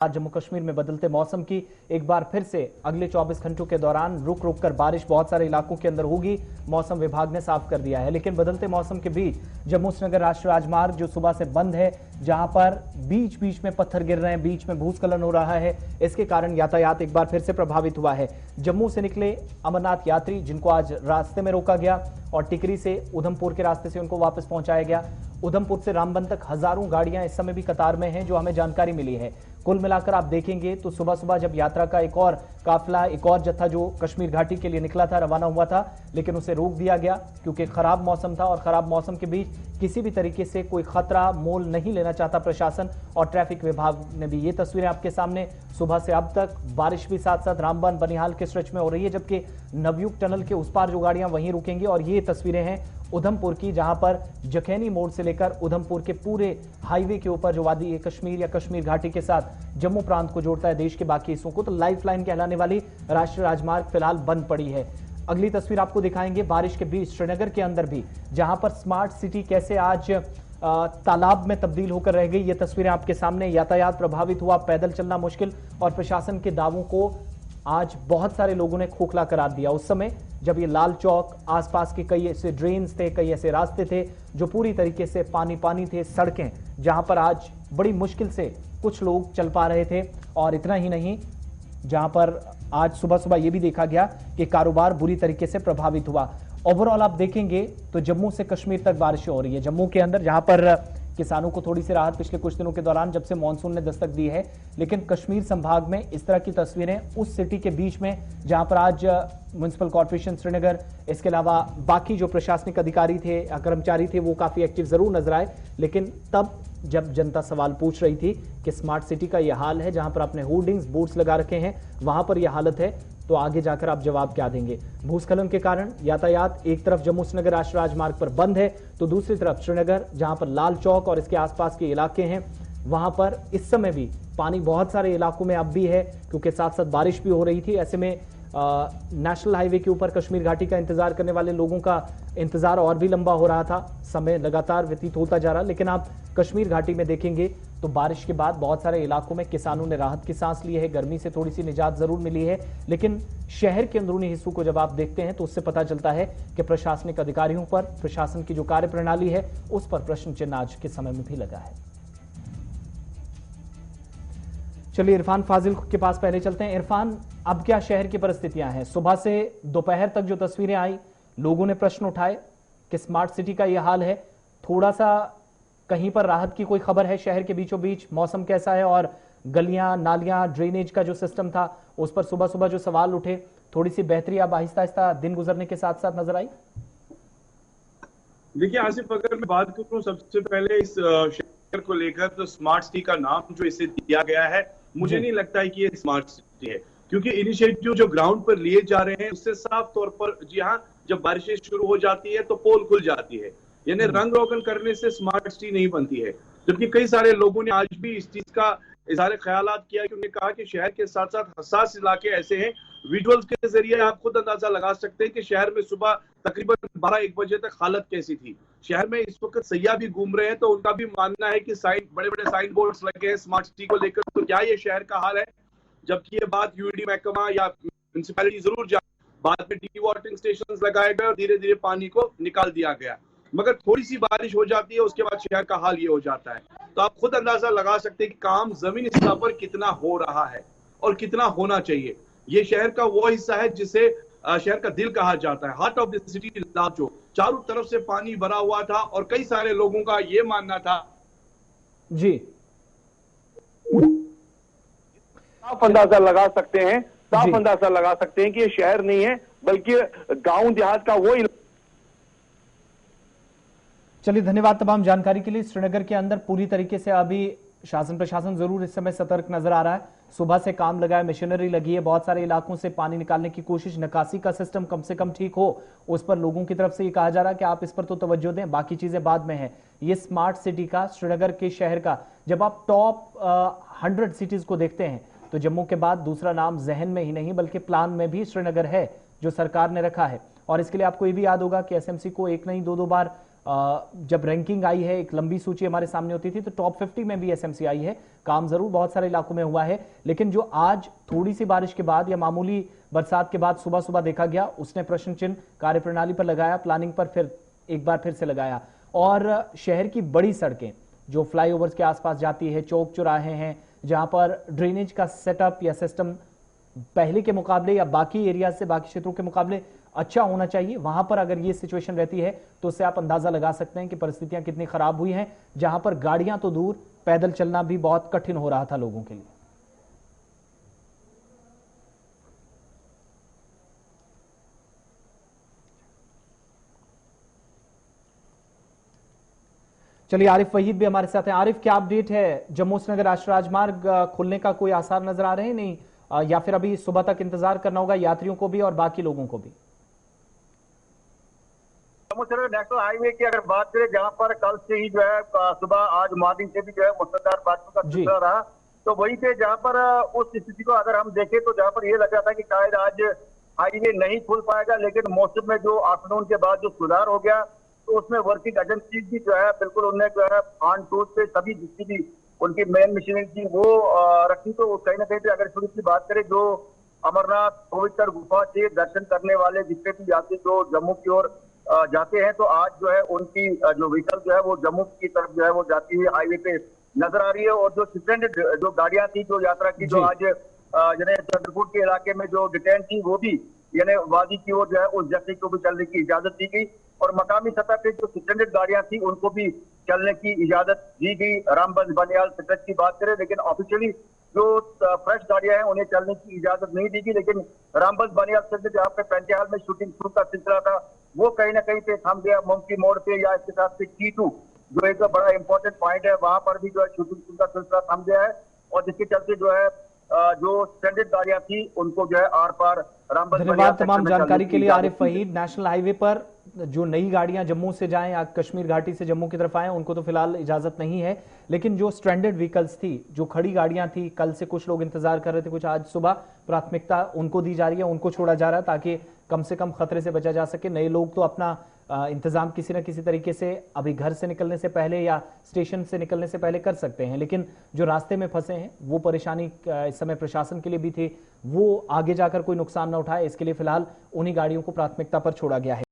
आज जम्मू कश्मीर में बदलते मौसम की एक बार फिर से अगले 24 घंटों के दौरान रुक रुक कर बारिश बहुत सारे इलाकों के अंदर होगी, मौसम विभाग ने साफ कर दिया है। लेकिन बदलते मौसम के बीच जम्मू श्रीनगर राष्ट्रीय राजमार्ग जो सुबह से बंद है, जहां पर बीच बीच में पत्थर गिर रहे हैं, बीच में भूस्खलन हो रहा है, इसके कारण यातायात एक बार फिर से प्रभावित हुआ है। जम्मू से निकले अमरनाथ यात्री जिनको आज रास्ते में रोका गया और टिकरी से उधमपुर के रास्ते से उनको वापस पहुंचाया गया। उधमपुर से रामबन तक हजारों गाड़ियां इस समय भी कतार में हैं, जो हमें जानकारी मिली है। कुल मिलाकर आप देखेंगे तो सुबह सुबह जब यात्रा का एक और काफिला, एक और जत्था जो कश्मीर घाटी के लिए निकला था, रवाना हुआ था, लेकिन उसे रोक दिया गया क्योंकि खराब मौसम था और खराब मौसम के बीच किसी भी तरीके से कोई खतरा मोल नहीं लेना चाहता प्रशासन और ट्रैफिक विभाग ने भी। ये तस्वीरें आपके सामने सुबह से अब तक बारिश भी साथ साथ रामबन बनिहाल के स्ट्रेच में हो रही है, जबकि नवयुग टनल के उस पार जो गाड़ियां वहीं रुकेंगी। और ये तस्वीरें हैं उधमपुर की, जहां पर जखैनी मोड़ से लेकर उधमपुर के पूरे हाईवे के ऊपर जो वादी कश्मीर या कश्मीर घाटी के साथ जम्मू प्रांत को जोड़ता है देश के बाकी हिस्सों को, तो लाइफलाइन कहलाने वाली राष्ट्रीय राजमार्ग फिलहाल बंद पड़ी है। अगली तस्वीर आपको दिखाएंगे बारिश के बीच श्रीनगर के अंदर भी, जहां पर स्मार्ट सिटी कैसे आज तालाब में तब्दील होकर रह गई। ये तस्वीरें आपके सामने। यातायात प्रभावित हुआ, पैदल चलना मुश्किल और प्रशासन के दावों को आज बहुत सारे लोगों ने खोखला करार दिया। उस समय जब ये लाल चौक, आसपास के कई ऐसे ड्रेन्स थे, कई ऐसे रास्ते थे जो पूरी तरीके से पानी पानी थे, सड़कें जहां पर आज बड़ी मुश्किल से कुछ लोग चल पा रहे थे। और इतना ही नहीं, जहां पर आज सुबह सुबह यह भी देखा गया कि कारोबार बुरी तरीके से प्रभावित हुआ। ओवरऑल आप देखेंगे तो जम्मू से कश्मीर तक बारिशें हो रही है। जम्मू के अंदर जहां पर किसानों को थोड़ी सी राहत पिछले कुछ दिनों के दौरान जब से मानसून ने दस्तक दी है, लेकिन कश्मीर संभाग में इस तरह की तस्वीरें उस सिटी के बीच में जहां पर आज म्युनिसिपल कॉर्पोरेशन श्रीनगर, इसके अलावा बाकी जो प्रशासनिक अधिकारी थे, कर्मचारी थे, वो काफी एक्टिव जरूर नजर आए। लेकिन तब जब जनता सवाल पूछ रही थी कि स्मार्ट सिटी का यह हाल है, जहां पर आपने होर्डिंग्स, बोर्ड्स लगा रखे हैं, वहां पर यह हालत है, तो आगे जाकर आप जवाब क्या देंगे। भूस्खलन के कारण यातायात एक तरफ जम्मू श्रीनगर राष्ट्रीय राजमार्ग पर बंद है, तो दूसरी तरफ श्रीनगर जहां पर लाल चौक और इसके आसपास के इलाके हैं, वहां पर इस समय भी पानी बहुत सारे इलाकों में अब भी है, क्योंकि साथ साथ बारिश भी हो रही थी। ऐसे में नेशनल हाईवे के ऊपर कश्मीर घाटी का इंतजार करने वाले लोगों का इंतजार और भी लंबा हो रहा था। समय लगातार व्यतीत होता जा रहा। लेकिन आप कश्मीर घाटी में देखेंगे तो बारिश के बाद बहुत सारे इलाकों में किसानों ने राहत की सांस ली है, गर्मी से थोड़ी सी निजात जरूर मिली है। लेकिन शहर के अंदरूनी हिस्सों को जब आप देखते हैं तो उससे पता चलता है कि प्रशासनिक अधिकारियों पर, प्रशासन की जो कार्यप्रणाली है, उस पर प्रश्न चिन्ह आज के समय में भी लगा है। चलिए इरफान फाजिल के पास पहले चलते हैं। इरफान, अब क्या शहर की परिस्थितियां हैं? सुबह से दोपहर तक जो तस्वीरें आई, लोगों ने प्रश्न उठाए कि स्मार्ट सिटी का यह हाल है, थोड़ा सा कहीं पर राहत की कोई खबर है? शहर के बीचों बीच मौसम कैसा है और गलियां, नालियां, ड्रेनेज का जो सिस्टम था, उस पर सुबह सुबह जो सवाल उठे, थोड़ी सी बेहतरी अब आहिस्ता आहिस्ता दिन गुजरने के साथ साथ नजर आई? देखिए आसिफ, अगर मैं बात करूं सबसे पहले इस शहर को लेकर, तो स्मार्ट सिटी का नाम जो इसे दिया गया है, मुझे नहीं लगता है कि ये स्मार्ट सिटी है, क्योंकि इनिशिएटिव जो ग्राउंड पर लिए जा रहे हैं उससे साफ तौर पर, जी हाँ, जब बारिशें शुरू हो जाती है तो पोल खुल जाती है, यानी रंग रोगन करने से स्मार्ट सिटी नहीं बनती है। जबकि कई सारे लोगों ने आज भी इस चीज का इज़हार ख्यालात किया कि उन्होंने कहा कि शहर के साथ साथ हसास इलाके ऐसे हैं। विजुअल्स के जरिए आप खुद अंदाजा लगा सकते हैं कि शहर में सुबह तकरीबन 12-1 बजे तक हालत कैसी थी। शहर में इस वक्त सैयाह भी घूम रहे हैं, तो उनका भी मानना है कि बड़े बड़े साइन बोर्ड्स लगे हैं स्मार्ट सिटी को लेकर, तो क्या ये शहर का हाल है? जबकि ये बात यूडी महकमा या म्युनिसिपैलिटी जरूर जाए। बाद में डी वाटरिंग स्टेशन लगाए गए और धीरे धीरे पानी को निकाल दिया गया, मगर थोड़ी सी बारिश हो जाती है, उसके बाद शहर का हाल ये हो जाता है। तो आप खुद अंदाजा लगा सकते हैं कि काम जमीनी सतह पर कितना हो रहा है और कितना होना चाहिए। ये शहर का वो हिस्सा है जिसे शहर का दिल कहा जाता है, heart of the city. Lal Chowk चारों तरफ से पानी भरा हुआ था और कई सारे लोगों का ये मानना था, जी, साफ अंदाजा लगा सकते हैं, साफ अंदाजा लगा सकते हैं कि ये शहर नहीं है बल्कि गांव देहात का वो। चलिए धन्यवाद तमाम जानकारी के लिए। श्रीनगर के अंदर पूरी तरीके से अभी शासन प्रशासन जरूर इस समय सतर्क नजर आ रहा है। सुबह से काम लगा है, मशीनरी लगी है, बहुत सारे इलाकों से पानी निकालने की कोशिश, निकासी का सिस्टम कम से कम ठीक हो, उस पर लोगों की तरफ से ये कहा जा रहा है कि आप इस पर तो तवज्जो दें, बाकी चीजें बाद में हैं। ये स्मार्ट सिटी का, श्रीनगर के शहर का, जब आप टॉप 100 सिटीज को देखते हैं तो जम्मू के बाद दूसरा नाम जहन में ही नहीं बल्कि प्लान में भी श्रीनगर है, जो सरकार ने रखा है। और इसके लिए आपको ये भी याद होगा कि एसएमसी को एक नहीं दो बार जब रैंकिंग आई है, एक लंबी सूची हमारे सामने होती थी, तो टॉप 50 में भी एसएमसी आई है। काम जरूर बहुत सारे इलाकों में हुआ है, लेकिन जो आज थोड़ी सी बारिश के बाद या मामूली बरसात के बाद सुबह सुबह देखा गया, उसने प्रश्न चिन्ह कार्यप्रणाली पर लगाया, प्लानिंग पर फिर एक बार फिर से लगाया। और शहर की बड़ी सड़कें जो फ्लाईओवर्स के आसपास जाती है, चौक चौराहे हैं, जहां पर ड्रेनेज का सेटअप या सिस्टम पहले के मुकाबले या बाकी एरिया से, बाकी क्षेत्रों के मुकाबले अच्छा होना चाहिए, वहां पर अगर ये सिचुएशन रहती है तो उससे आप अंदाजा लगा सकते हैं कि परिस्थितियां कितनी खराब हुई हैं, जहां पर गाड़ियां तो दूर, पैदल चलना भी बहुत कठिन हो रहा था लोगों के लिए। चलिए, आरिफ वहीद भी हमारे साथ हैं। आरिफ, क्या अपडेट है? जम्मू श्रीनगर राष्ट्रीय राजमार्ग खुलने का कोई आसार नजर आ रहे हैं? नहीं, या फिर अभी सुबह तक इंतजार करना होगा यात्रियों को भी और बाकी लोगों को भी? जम्मू श्रीनगर नेशनल हाईवे की अगर बात करें, जहां पर कल से ही जो है सुबह आज मॉर्निंग से भी जो है मुसलधार बारिश का सिलसिला रहा, तो वहीं पे जहां पर उस स्थिति को अगर हम देखें तो जहां पर ये लग रहा था कि शायद आज हाईवे नहीं खुल पाएगा, लेकिन मौसम में जो आफ्टरनून के बाद जो सुधार हो गया, तो उसमें वर्किंग एजेंसी भी जो है बिल्कुल उन्होंने जो है ऑन टूर पे सभी जितनी भी उनकी मेन मशीनरी थी वो रखी। तो कहीं ना कहीं अगर थोड़ी सी बात करें, जो अमरनाथ पवित्र गुफा से दर्शन करने वाले जितने भी यात्री जो जम्मू की ओर जाते हैं, तो आज जो है उनकी जो व्हीकल जो है वो जम्मू की तरफ जो है वो जाती हुई हाईवे पे नजर आ रही है। और जो सस्पेंडेड जो गाड़ियां थी जो यात्रा की, जो आज यानी चंद्रपुर के इलाके में जो डिटेन थी, वो भी यानी वादी की ओर जो है उस जैसे को भी चलने की इजाजत दी गई। और मकामी सतह पे जो सस्पेंडेड गाड़ियां थी उनको भी चलने की इजाजत दी गई। रामबंज बनियाल सेक्टर की बात करें, लेकिन ऑफिशियली जो फ्रेश गाड़ियां हैं उन्हें चलने की इजाजत नहीं दी गई। लेकिन रामबंज बनियाल सेक्टर जहाँ पे पेंटियाल में शूटिंग शुरू का सिलसिला था, वो कहीं ना कहीं पे थम गया। मोमकी मोड़ पे या इसके साथ T2 जो एक बड़ा इंपॉर्टेंट पॉइंट है, वहां पर भी जो है शूटिंग शुरू का सिलसिला थम गया है। और जिसके चलते जो है जो स्टैंडर्ड गाड़ियां थी उनको जो है आर पार रामबंज। धन्यवाद तमाम जानकारी के लिए आरिफ वहीद। नेशनल हाईवे पर जो नई गाड़ियां जम्मू से जाएं या कश्मीर घाटी से जम्मू की तरफ आए, उनको तो फिलहाल इजाजत नहीं है, लेकिन जो स्ट्रैंडेड व्हीकल्स थी, जो खड़ी गाड़ियां थी, कल से कुछ लोग इंतजार कर रहे थे, कुछ आज सुबह, प्राथमिकता उनको दी जा रही है, उनको छोड़ा जा रहा है ताकि कम से कम खतरे से बचा जा सके। नए लोग तो अपना इंतजाम किसी न किसी तरीके से अभी घर से निकलने से पहले या स्टेशन से निकलने से पहले कर सकते हैं, लेकिन जो रास्ते में फंसे हैं वो परेशानी इस समय प्रशासन के लिए भी थी, वो आगे जाकर कोई नुकसान न उठाए, इसके लिए फिलहाल उन्हीं गाड़ियों को प्राथमिकता पर छोड़ा गया है।